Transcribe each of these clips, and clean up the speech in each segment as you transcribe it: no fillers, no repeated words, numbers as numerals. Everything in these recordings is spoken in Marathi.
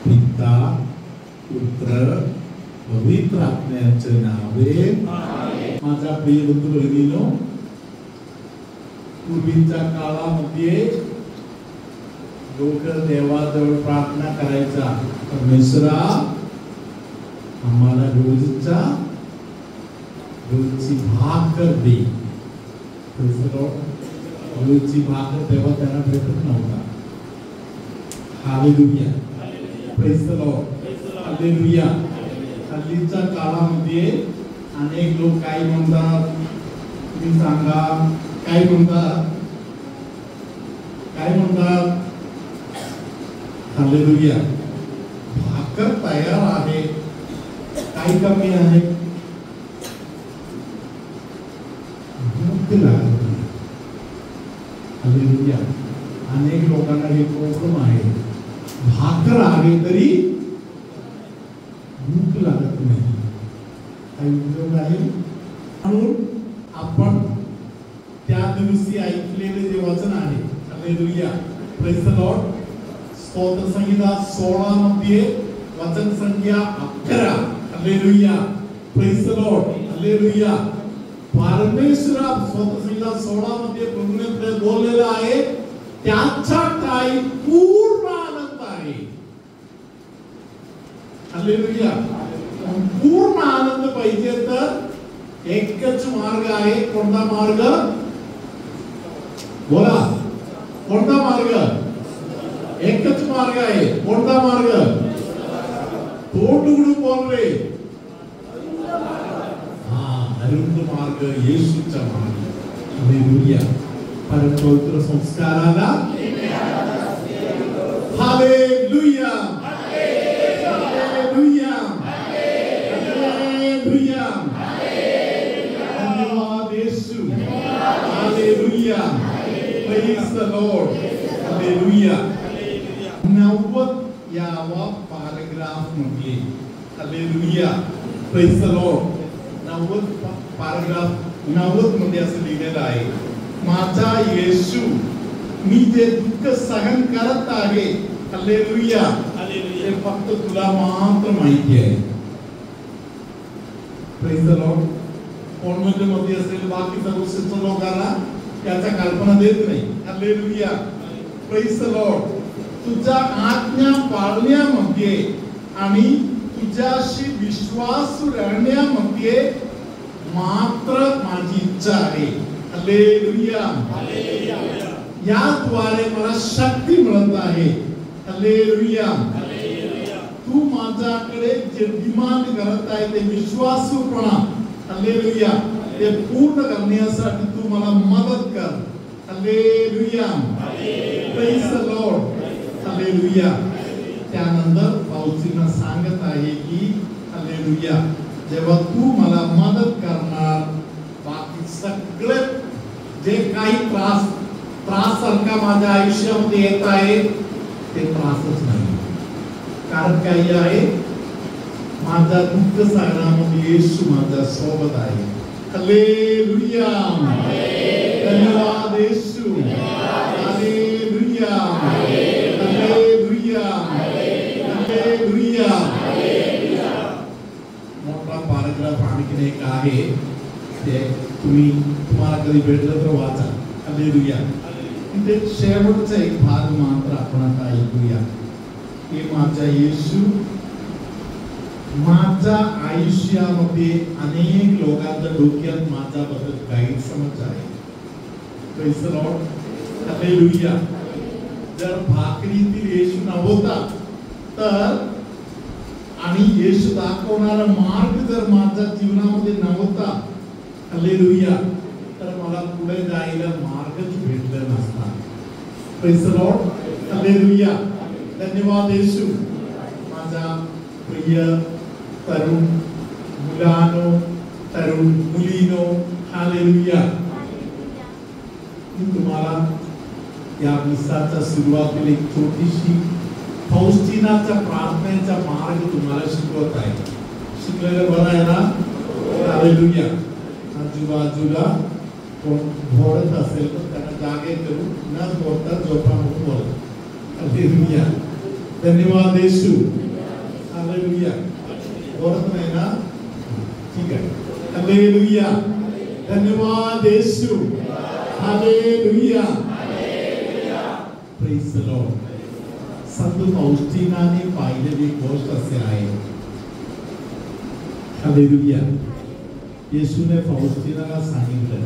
पिता पुत्र पवित्र आत्म्याचे नावे माझ्या प्रिय बंधू भगिनींनो, पूर्वीच्या काळामध्ये लोक देवाजवळ प्रार्थना करायचा, परमेश्वरा आम्हाला रोजची भाकर दे. रोजची भाकर तेव्हा त्यांना भेटत नव्हता. Hallelujah, praise the Lord, hallelujah. हल्लीच्या काळामध्ये अनेक लोक काय म्हणतात, तुम्ही सांगा, काय म्हणतात? हालेलुया, भाकर तयार आहे, काही कमी आहे, भूक लागत नाही. हालेलुया. अनेक लोकांना हे प्रॉब्लेम आहे, भाकर आहे तरी भूक लागत नाही. काही उपयोग आहे म्हणून आपण त्या दिवशी ऐकलेले जे वचन आहे, हालेलुया, प्रेज द लॉर्ड, स्तोत्र संहिता 16 मध्ये वचन संख्या 11, hallelujah, praise the Lord, hallelujah. परमेश्वरा स्तोत्र संहिता 16 मध्ये प्रभूने बोललेलं आहे, त्याच्या काही पूर्ण आनंद आहे. हालेलुया. पूर्ण आनंद पाहिजे तर एकच मार्ग आहे. कोणता मार्ग? बोला, कोणता मार्ग? एकच मार्ग आहे. कोणता मार्ग? तोंड उघडून बोल रे. अरुंद मार्ग, येशूचा मार्ग. हालेलुया. पवित्र संस्काराला हालेलुया, हालेलुया, हालेलुया. धन्यवाद येशू. Hallelujah. Praise the Lord. Hallelujah. 90व्या पॅराग्राफ मध्ये, hallelujah, Praise the Lord. 90 paragraph 90 मध्ये असं लिहिलेलं आहे, माझा येशू मी जे दुःख सहन करत आहे, हालेलुया, ते फक्त तुला मात्र माहिती आहे. Praise the Lord. कोण मध्ये असेल, बाकी सर्व लोकांना त्याचा कल्पना देत नाही. Hallelujah, praise the Lord. तुझ्या आज्ञा पाळण्यामध्ये आणि तुझ्याशी विश्वास राहण्यामध्ये मात्र माझी इच्छा आहे. हालेलुया. याद्वारे मला शक्ती मिळत आहे. हालेलुया. तू माझ्याकडे जे डिमांड करत आहे ते विश्वासूपणा, हालेलुया, ते पूर्ण करण्यासाठी तू मला मदत कर. Hallelujah. Praise the Lord. Hallelujah. त्यानंतर पाऊलजींना सांगत आहे की हालेलुया, जेव्हा तू मला मदत करणार, बाकी सगळे जे काही त्रास सारखा माझ्या आयुष्यामध्ये येत आहे ते त्रासच नाही. कारण काही आहे, माझ्या दुःख सागरामध्ये येशू माझ्या सोबत आहे. हालेलुया. धन्यवाद येशू. Hallelujah, hallelujah, hallelujah. मोठा पॅराग्राफ आणखी एक आहे, ते तुम्हाला कधी भेटलं तर वाचा. हालेलुया. ते शेवटचा एक भाग मात्र आपण आता ऐकूया की माझा येशू माझ्या आयुष्यामध्ये अनेक लोकांच्या डोक्यात माझ्याबद्दल गैरसमज आहे. Praise the Lord. हालेलुया. जर भाकरीतील येशू नव्हता तर आणि येशू दाखवणारा मार्ग जर माझ्या जीवनामध्ये नव्हता, हालेलुया, तर मला पुढे जायला मार्गच भेटला नसता. Praise the Lord. हालेलुया. धन्यवाद येशू. माझा प्रिय तरुण मुलांनो, तरुण मुलींनो, हालेलुया, मी तुम्हाला या विसाच्या सुरुवातीला एक छोटीशी फौस्टिनाचा प्रार्थनेचा मार्ग तुम्हाला शिकवत आहे. शिकलेलं बरं आहे ना? हालेलुया. आजूबाजूला कोण बोलत असेल तर त्यांना जागे करून न बोलता झोपा म्हणून बोला. हालेलुया. धन्यवाद येशू. हालेलुया. ओरत नाही ना? ठीक आहे. हालेलुया. धन्यवाद येशू. हालेलुया. Praise the Lord. संत फौस्टीनाने पाहिलेली गोष्ट असे आहे. हालेलुया. येशूने फौस्टीनाला सांगितलं,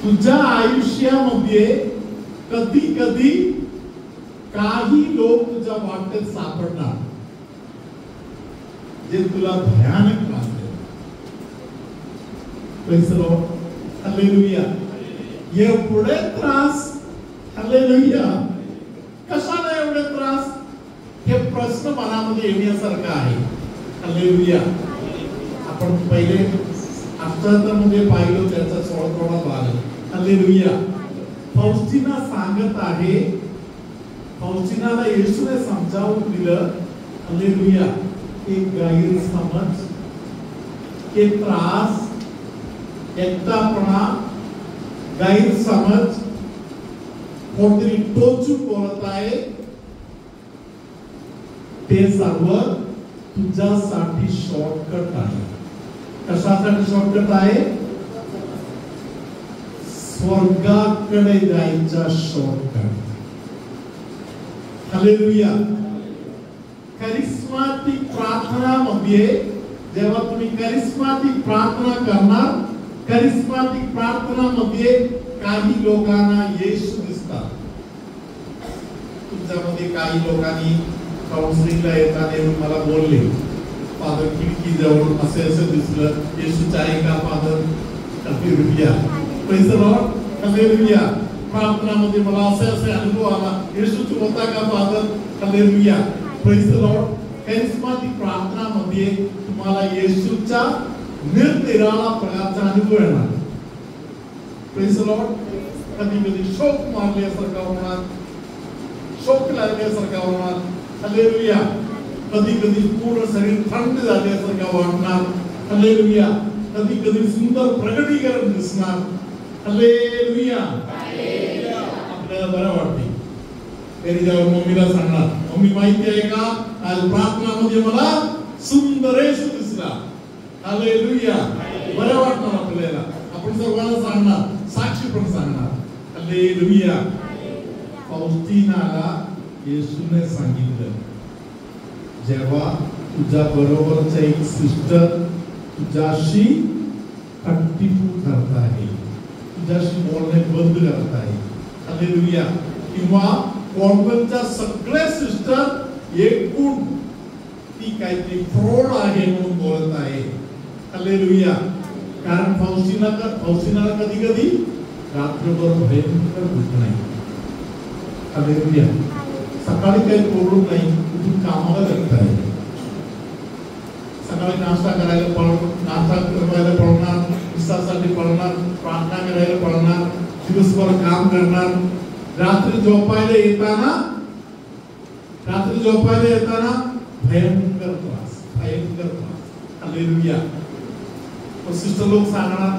तुझ्या आयुष्यामध्ये कधी कधी काही लोक तुझ्या वाटेत सापडणार जे तुला भयानक त्रास देतात. Praise the Lord. हालेलुया. एवढे त्रास. हालेलुया. कशाला एवढे त्रास? हे प्रश्न मनामध्ये येण्यासारखा आहे. हालेलुया. आपण पहिले अष्टांगामध्ये पाहिलं, त्याचा थोडा भाग. हालेलुया. फौस्टीना सांगत आहे, फौस्टीनाला येशूने समजावून दिलं. हालेलुया. एक गैरसमज, एक त्रास, एकटापणा, गैरसमज, कोणतरी टोचून बोलत आहे, ते सर्व तुझ्यासाठी शॉर्टकट आहे. कशासाठी शॉर्टकट आहे? स्वर्गाकडे जायचा शॉर्टकट. हालेलुया. करिस्माटिक प्रार्थनामध्ये जेव्हा तुम्ही करिस्माटिक प्रार्थना करणार, करिस्माटिक प्रार्थनामध्ये काही लोकांना येशू दिसतात. तुमच्यामध्ये काही लोकांनी काउन्सिलिंगला येताना मला बोलले, फादर खिडकी जवळ असे दिसलं, येशूच आहे का father? Hallelujah. Praise the Lord. Hallelujah. प्रार्थनामध्ये मला असे अनुभव आला, येशूच होता का father? Hallelujah. Praise the Lord. Charismatic प्रार्थनामध्ये तुम्हाला येशूचा निरनिराळा प्रकारचा अनुभव येणार. Praise the Lord. कधी कधी शोक मारल्यासारखा होणार, शोक लागल्यासारखा होणार. हालेलुया. कधी कधी पूर्ण शरीर थंड झाल्यासारखा वाटणार. हालेलुया. कधी कधी सुंदर प्रगटीकरण दिसणार. हालेलुया. आपल्याला बरं वाटते. तरी जेव्हा मम्मीला सांगणार, मम्मी माहिती आहे का, आज प्रार्थनामध्ये मला सुंदर येशू दिसला. हालेलुया. बरं वाटणार आपल्याला. आपण सर्वांना सांगणार, साक्षी पण सांगणार. हालेलुया. फौस्टीनाला येशूने सांगितलं, जेव्हा तुझ्या बरोबरचा एक सिस्टर तुझ्याशी कंटिन्यू करत आहे, तुझ्याशी बोलणे बंद करत आहे. हालेलुया. किंवा कॉन्व्हेंटच्या सगळे सिस्टर एकूण ती काहीतरी फ्रॉड आहे म्हणून बोलत आहे. हालेलुया. कारण फौस्टीनाला कधी कधी रात्रभर भयंकर दुःख नाही. हालेलुया. सकाळी काही बोलून नाही, कुठून कामाला लागत आहे. सकाळी नाश्ता करायला पळणार, विश्वासासाठी पळणार, प्रार्थना करायला पळणार, दिवसभर काम करणार. रात्री झोपायला येताना भयंकर त्रास. हालेलुया. सिस्टर लोक सांगणार,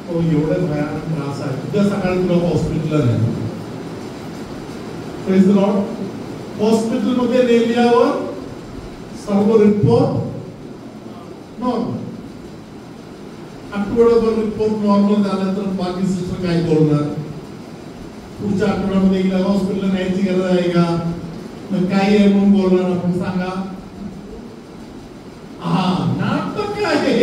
हो एवढे भयानक त्रास आहे, उद्या सकाळी तुला हॉस्पिटलला नाही. Praise the Lord. हॉस्पिटलमध्ये नेल्यावर सर्व रिपोर्ट नॉर्मल. आठवड्याभर रिपोर्ट नॉर्मल झाला तर बाकी सिस्टर काय बोलणार? पुढच्या आठवड्यामध्ये गेला हॉस्पिटलला न्यायची गरज आहे का? मग काय आहे म्हणून बोलणार आपण? सांगा. नाटक आहे.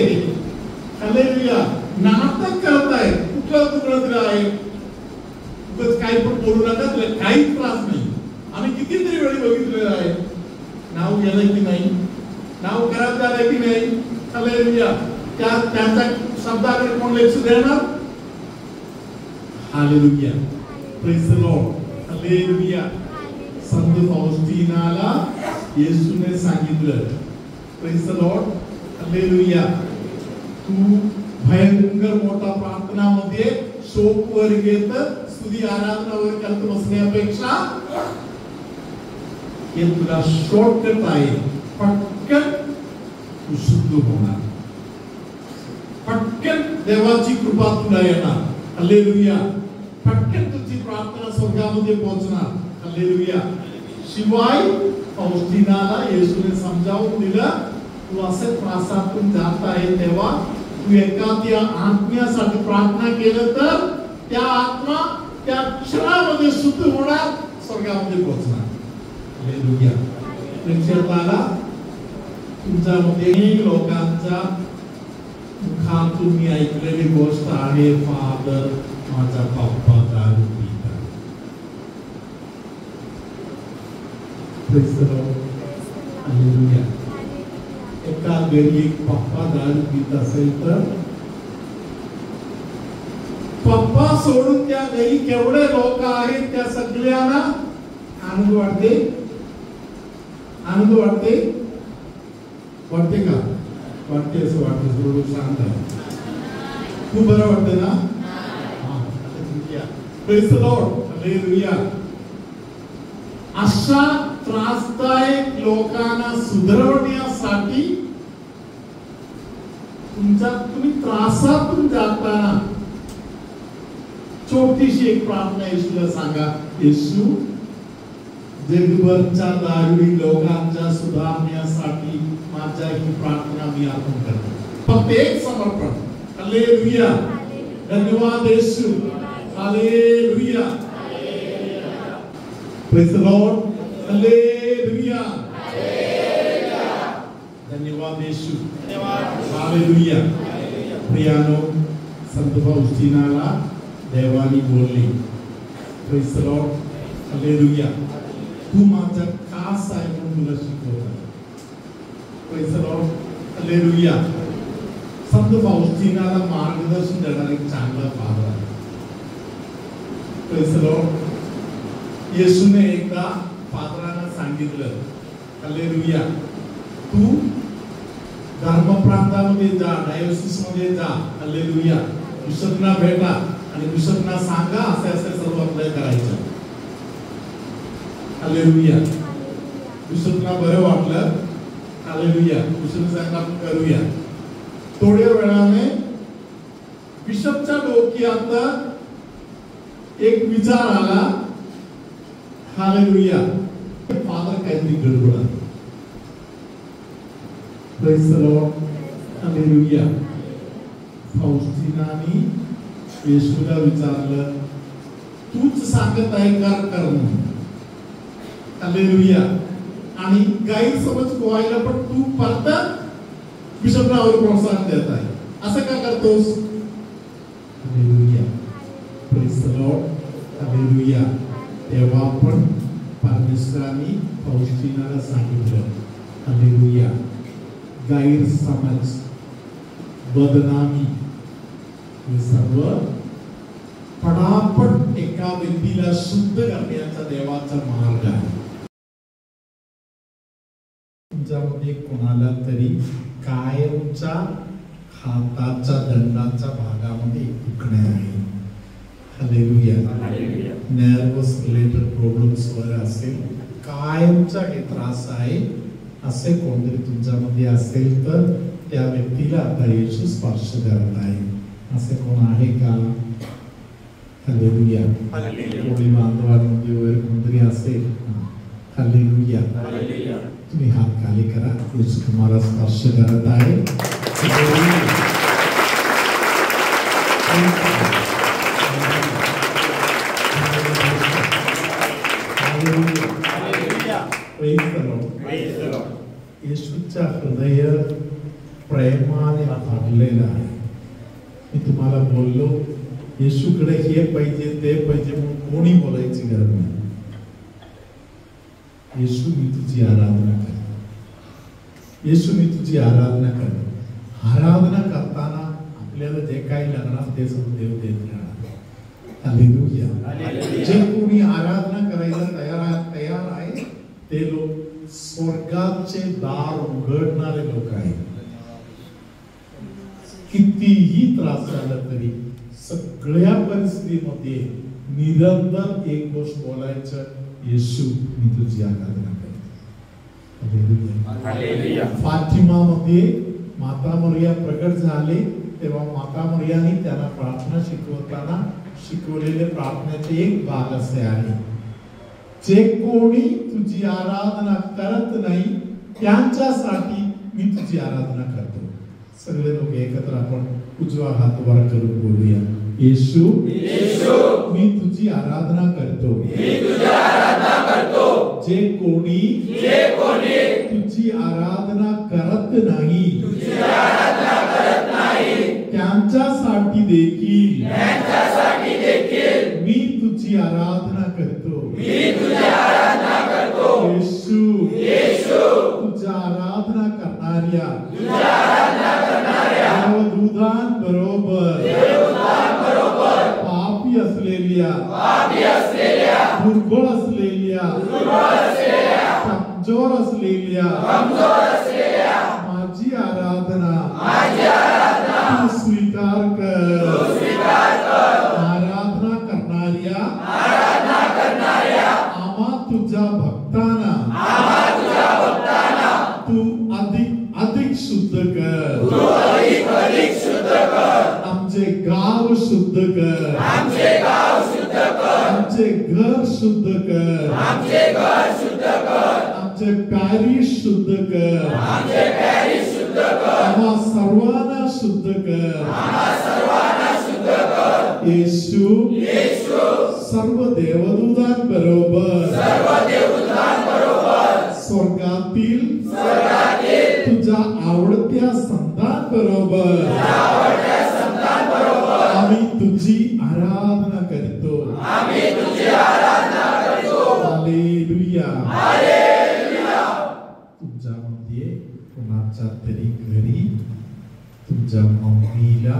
हालेलुया. नाटक करताय. कुठला तुकडा दिला आहे? काही पण बोलू नका, तुला काही त्रास नाही. आम्ही कितीतरी वेळी बघितलेलं आहे. नाव गेलंय की नाही, नाव खराब झालंय की नाही. हालेलुया. त्यांच्या शब्दाकडे कोण लक्ष देणार? Hallelujah. Praise the Lord. Hallelujah. संत फौस्टीनाला येशूने सांगितलं, प्रेज द लॉर्ड. हालेलुया. तू भयंकर मोठा प्रार्थनामध्ये शोकवर घेत स्तुती आराधना वगैरे करत बसण्यापेक्षा हे तुला शॉर्टकट आहे. पटकन तू शुद्ध होणार, पटकन देवाची कृपा तुला येणार. हालेलुया. पटकन तुझी प्रार्थना स्वर्गामध्ये पोहोचणार. हालेलुया. शिवाय फौस्टिनाला येशूने समजावून दिलं, तू असे त्रासातून जात आहे तेव्हा तू एखाद्या आत्म्यासाठी प्रार्थना केलं तर त्या आत्मा त्या क्षणामध्ये शुद्ध होणार, स्वर्गामध्ये पोहोचणार. हालेलुया. प्रेक्षकाला तुमच्यामध्ये लोकांच्या मुखातून मी ऐकलेली गोष्ट आहे, फादर माझा पप्पा दारू पितात. हालेलुया. एका घरी एक पप्पा दारू पित असेल तर पप्पा सोडून त्या घरी केवढे लोक आहेत त्या सगळ्यांना आनंद वाटते. आनंद वाटते. वाटते का? वाटते असं वाटते. थोडं शांत आहे. खूप बरं वाटते ना? Praise the Lord. हालेलुया. अशा त्रासदायक लोकांना सुधारवण्यासाठी तुम्ही त्रासातून जाताना छोटीशी एक प्रार्थना येशूला सांगा. येशू, जगभरच्या दारुडी लोकांच्या सुधारण्यासाठी माझ्या ही प्रार्थना मी अर्पण करतो. फक्त एक समर्पण. हालेलुया. धन्यवाद येशू. Hallelujah. Praise the Lord. Hallelujah. धन्यवाद येशू. हालेलुया. प्रियानो, संत फाउस्टिनाला देवानी बोलली, प्रेज द लॉर्ड. हालेलुया. तू माझा खास आहे म्हणून तुला शिकवतो. Praise the Lord. हालेलुया. संत फाउस्टिनाला मार्गदर्शन देणारा एक चांगला फादर आहे. Praise the Lord. येशूने एकदा फादरांना सांगितलं, हालेलुया, तू धर्मप्रांतामध्ये जा, डायोसिस मध्ये जा. हालेलुया. बिशपना भेटा आणि बिशपना सांगा असे असे सर्व आपल्याला करायचं. हालेलुया. बिशपना बरं वाटलं. हालेलुया. बिशप सांगा आपण करूया. थोड्या वेळाने बिशपच्या डोक्यात एक विचार आला. हालेलुया. फादर काहीतरी गडबड आहे. Praise the Lord. हालेलुया. फाउस्टिनानी येशूला विचारलं, तूच सांगत आहे कर म्हणून. हालेलुया. आणि गैरसमज व्हायला पण तू परत बिशपरावर प्रोत्साहन देत आहे. असं का करतोस? Hallelujah. Praise the Lord. Hallelujah. तेव्हा पण परमेश्वराने फाउस्टिनाला सांगितलं, हालेलुया, गैरसमज, बदनामी हे सर्व पटापट एका व्यक्तीला शुद्ध करण्याचा देवाचा मार्ग आहे. तुमच्यामध्ये कोणाला तरी कायमच्या हाताच्या दंडाच्या भागामध्ये दुखणे आहे. हालेलुया. नर्वस रिलेटेड प्रॉब्लेम्स वगैरे असेल, कायमचा हे त्रास आहे असे कोणतरी तुमच्यामध्ये असेल तर त्या व्यक्तीला आता येशू स्पर्श करत आहे. असे कोण आहे का? हालेलुया. कोणी बांधवांमध्ये वगैरे कोणतरी असेल. हालेलुया. तुम्ही हात खाली करा. येशू तुम्हाला स्पर्श करत आहे. येशूचा हृदय प्रेमाने भरलेला आहे. मी तुम्हाला बोललो, येशूकडे हे पाहिजे ते पाहिजे म्हणून कोणी बोलायची गरज नाही. येशू, मी तुझी आराधना कर. येशू, मी तुझी आराधना कर. आराधना करताना आपल्याला जे काही लागणार ते सर्व देव देत राहणार. हालेलुया. जे कोणी आराधना करायला तयार आहे ते लोक स्वर्गाचे दार उघडणारे लोक आहेत. कितीही त्रास झाला तरी सगळ्या परिस्थितीमध्ये निरंतर एक गोष्ट बोलायचं, येशू, मी तुझी आराधना करतो. हालेलुया. फातिमामध्ये माता मरिया प्रकट झाले तेव्हा माता मरियाने त्यांना प्रार्थना शिकवताना शिकवलेले प्रार्थनेचे एक भाग असे आहे, जे कोणी तुझी आराधना करत नाही त्यांच्यासाठी मी तुझी आराधना करतो. सगळे लोक एकत्र आपण उजवा हात वर करून बोलूया. येशू मी तुझी आराधना करतो. जे कोणी तुझी आराधना करत नाही त्यांच्यासाठी देखील मी तुझी आराधना करतो. येशू तुझ्या आराधना करणाऱ्या देवदूतांबरोबर पापी असलेल्या दुर्बळ असलेल्या कमजोर असलेल्या माझी आराधना तू स्वीकार कर. आराधना करणाऱ्या आम्हा तुझ्या भक्तांना तू अधिक शुद्ध कर. आमचे गाव शुद्ध कर. आमचे घर शुद्ध कर. आमचे पॅरिश शुद्ध कर. आम्हा सर्वांना शुद्ध कर. येशू सर्व देवदूतांबरोबर स्वर्गातील तुझ्या आवडत्या संतांबरोबर आम्ही तुझी आराधना करतो. हालेलुया. तुमच्यामध्ये कोणाच्या तरी घरी तुमच्या मम्मीला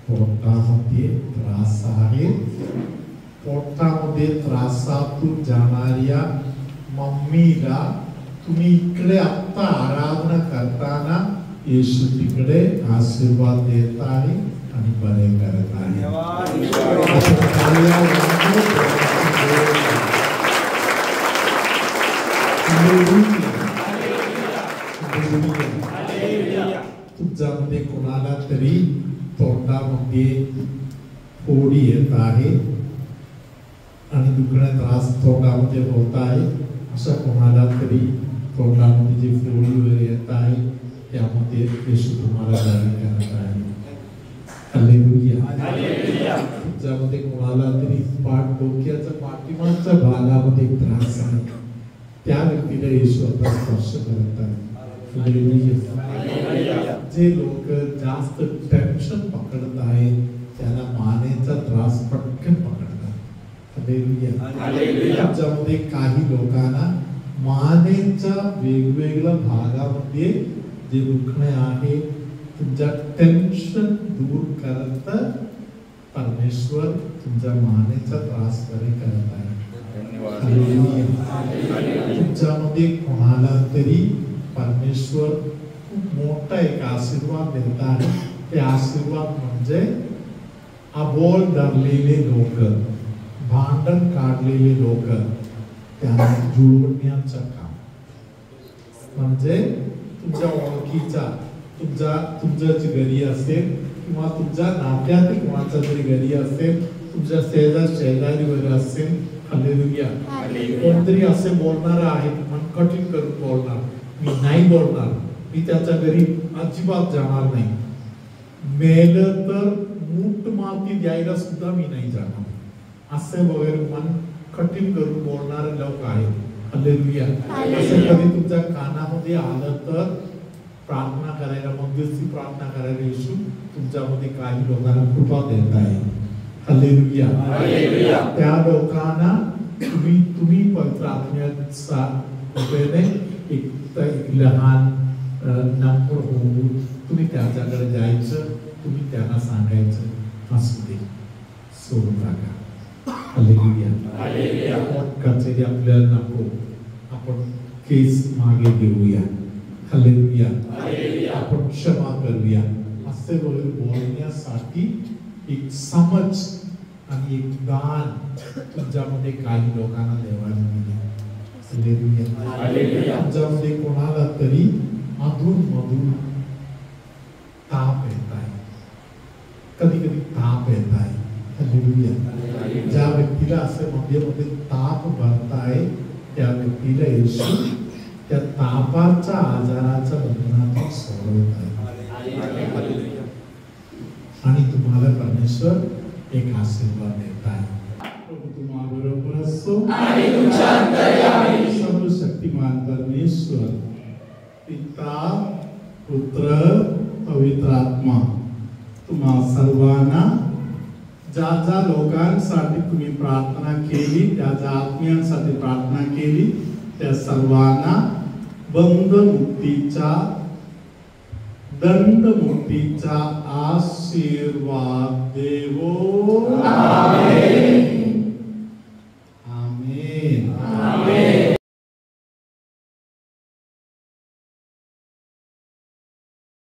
पोटामध्ये त्रास आहे. पोटामध्ये त्रासातून जाणाऱ्या मम्मीला तुम्ही इकडे आता आराधना करताना येशू तिकडे आशीर्वाद देत आहे आणि बरे करत आहे. तुमच्यामध्ये कोणाला तरी तोंडामध्ये फोडी येत आहे आणि दुखणा त्रास तोंडामध्ये होत आहे. अशा कोणाला तरी तोंडामध्ये जी फोडी वगैरे येत आहे त्यामध्ये येशू तुम्हाला बरे करत आहे. हालेलुया. तुमच्यामध्ये कोणाला तरी डोक्याच्या पाठीमागच्या भागामध्ये त्रास आहे त्या व्यक्तीला येशू आता स्पर्श करत आहे. जे लोक जास्त टेन्शन पकडत आहेत त्याला मानेचा त्रास पटकन पकडतात. तुमच्यामध्ये काही लोकांना मानेच्या वेगवेगळ्या भागामध्ये जे दुखणे आहे तुमच्या टेन्शन दूर करत परमेश्वर तुमच्या मानेचा त्रास बरे करत आहे. तुमच्यामध्ये कोणाला तरी परमेश्वर खूप मोठा एक आशीर्वाद देत आहे. ते आशीर्वाद म्हणजे अबोल धरलेले लोक, भांडण काढलेले लोक त्यांना जुळवण्याचं काम. म्हणजे तुमच्या ओळखीचा तुमच्या घरी असेल किंवा तुमच्या नात्यातील कोणाचा तरी घरी असेल, तुमच्या शेजारी वगैरे असेल. हालेलुया. कोणतरी असे बोलणार आहे मन कठीण करून बोलणार, मी नाही बोलणार, मी त्याच्या घरी अजिबात जाणार नाही, मेलं तर मूठ माती द्यायला सुद्धा मी नाही जाणार, असे वगैरे मन कठीण करून बोलणारे लोक आहेत. हालेलुया. असं कधी तुमच्या कानामध्ये आलं तर प्रार्थना करायला, मध्यस्थी प्रार्थना करायला येशू तुमच्यामध्ये काही लोकांना कृपा देत आहे. हालेलुया. त्या लोकांना तुम्ही पवित्र आत्म्याचा उपयोगाने एक लहान नंबर होऊन तुम्ही त्याच्याकडे जायचं, तुम्ही त्यांना सांगायचं असू दे, सोडून टाका. हालेलुया. कचेरी आपल्याला नको, आपण केस मागे घेऊया. हालेलुया. आपण क्षमा करूया असे वगैरे बोलण्यासाठी एक समज आणि एक दान तुमच्यामध्ये काही लोकांना देवाने दिले. तुमच्यामध्ये कोणाला तरी अधून मधून ताप येत आहे, कधी कधी ताप येत आहे. हालेलुया. ज्या व्यक्तीला असे मध्ये ताप भरताय त्या व्यक्तीला येशू त्या तापाच्या आजाराच्या बंधनातून सोडवत आहे आणि तुम्हाला परमेश्वर एक आशीर्वाद देत आहे। प्रभू तुम्हा बरोबर असो आणि तुमच्या अंतर्यामी सर्वशक्तिमान परमेश्वर पिता पुत्र पवित्र आत्मा तुम्हा सर्वांना ज्या लोकांसाठी तुम्ही प्रार्थना केली त्या आत्म्यांसाठी प्रार्थना केली त्या सर्वांना बंधमुक्तीचा दंडमुक्तीचा आशीर्वाद देवो आमेन।